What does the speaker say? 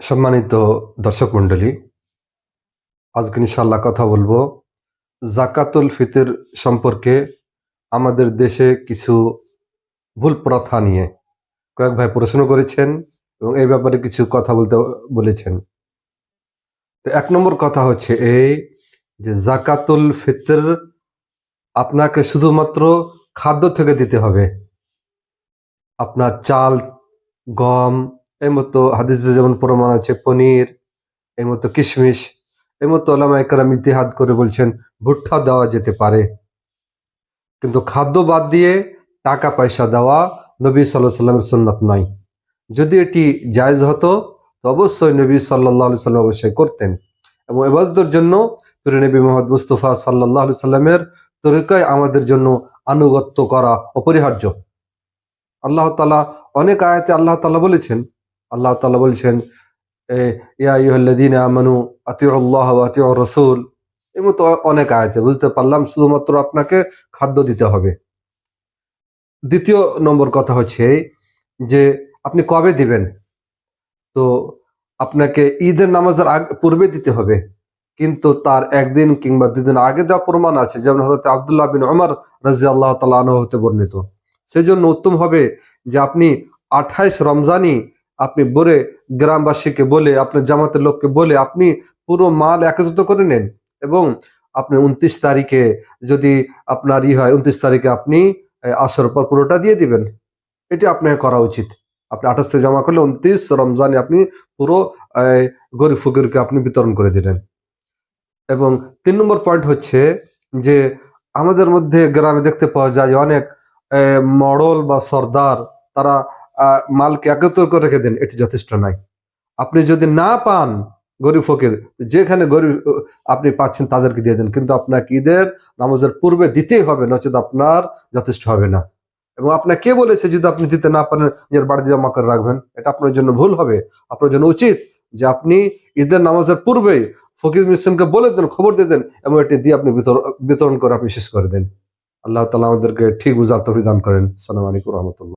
সম্মানিত দর্শক মণ্ডলী, আজকে ইনশাআল্লাহ কথা বলবো জাকাতুল ফিতর সম্পর্কে। আমাদের দেশে কিছু ভুল প্রথা নিয়ে কয়েক ভাই প্রশ্ন করেছেন এবং এই ব্যাপারে কিছু কথা বলতে বলেছেন। তো এক নম্বর কথা হচ্ছে এই যে জাকাতুল ফিতর আপনাকে শুধুমাত্র খাদ্য থেকে দিতে হবে। আপনার চাল, গম, এই মতো হাদিসে যেমন প্রমাণ আছে, পনির, এই মতো কিশমিশ, এই মতো ওলামায়ে কেরাম ইতিহাদ করে বলছেন ভুট্টা দেওয়া যেতে পারে, কিন্তু খাদ্য বাদ দিয়ে টাকা পয়সা দেওয়া নবী সাল্লাল্লাহু আলাইহি সাল্লামের সুন্নাত নয়। যদি এটি জায়েজ হতো তো অবশ্যই নবী সাল্লাল্লাহু আলাইহি সাল্লাম অবশ্যই করতেন, এবং ইবাদতের জন্য প্রিয় নবী মুহাম্মদ মুস্তাফা সাল্লাল্লাহু আলাইহি সাল্লামের তরিকায় আমাদের জন্য আনুগত্য করা অপরিহার্য। আল্লাহ তাআলা অনেক আয়াতে আল্লাহ তাআলা বলেছেন ইয়া আইয়ুহাল্লাযীনা আমানু আতিউল্লাহ ওয়া আতিউর রাসূল, এই মতো অনেক আয়াতে বুঝতে পারলাম শুধুমাত্র আপনাকে খাদ্য দিতে হবে। দ্বিতীয় নম্বর কথা হচ্ছে যে আপনি কবে দিবেন। তো আপনাকে ঈদের নামাজের পূর্বে দিতে হবে, কিন্তু তার একদিন কিংবা দুদিন আগে দেওয়া প্রমাণ আছে, যেমন হযরত আব্দুল্লাহ বিন উমর রাদিয়াল্লাহু তাআলা আনহু হতে বর্ণিত। সেজন্য উত্তম হবে যে আপনি 28 রমজানই আপনি বলে গ্রামবাসীকে বলে, আপনার জামাতের লোককে বলে আপনি পুরো মাল একত্রিত করে নেন, এবং আপনি 29 তারিখে যদি আপনার হয় 29 তারিখে আপনি আসর পর পুরোটা দিয়ে দিবেন। এটি আপনার করা উচিত। আপনি 28 থেকে জমা করলে 29 রমজানে আপনি পুরো গরিব ফকিরকে আপনি বিতরণ করে দিলেন। এবং 3 নম্বর পয়েন্ট হচ্ছে যে আমাদের মধ্যে গ্রামে দেখতে পাওয়া যায় অনেক মডল বা সর্দার, তারা মালকে একত্র করে রেখে দেন। এটি যথেষ্ট নয়। আপনি যদি না পান গরিব ফকির, যেখানে গরিব আপনি পাচ্ছেন তাদেরকে দিয়ে দেন, কিন্তু আপনাকে ঈদের নামাজের পূর্বে দিতেই হবে, নচেত আপনার যথেষ্ট হবে না। এবং আপনাকে কে বলেছে যদি আপনি দিতে না পারেন নিজের বাড়িতে জমা করে রাখবেন? এটা আপনার জন্য ভুল হবে। আপনার জন্য উচিত যে আপনি ঈদের নামাজের পূর্বেই ফকির মিসকিনকে বলে দেন, খবর দিয়ে দেন, এবং এটি দিয়ে আপনি বিতরণ করে আপনি শেষ করে দেন। আল্লাহ তাআলা আমাদেরকে ঠিক বুঝার তৌফিক দান করেন। আসসালামু আলাইকুম ওয়া রাহমাতুল্লাহ।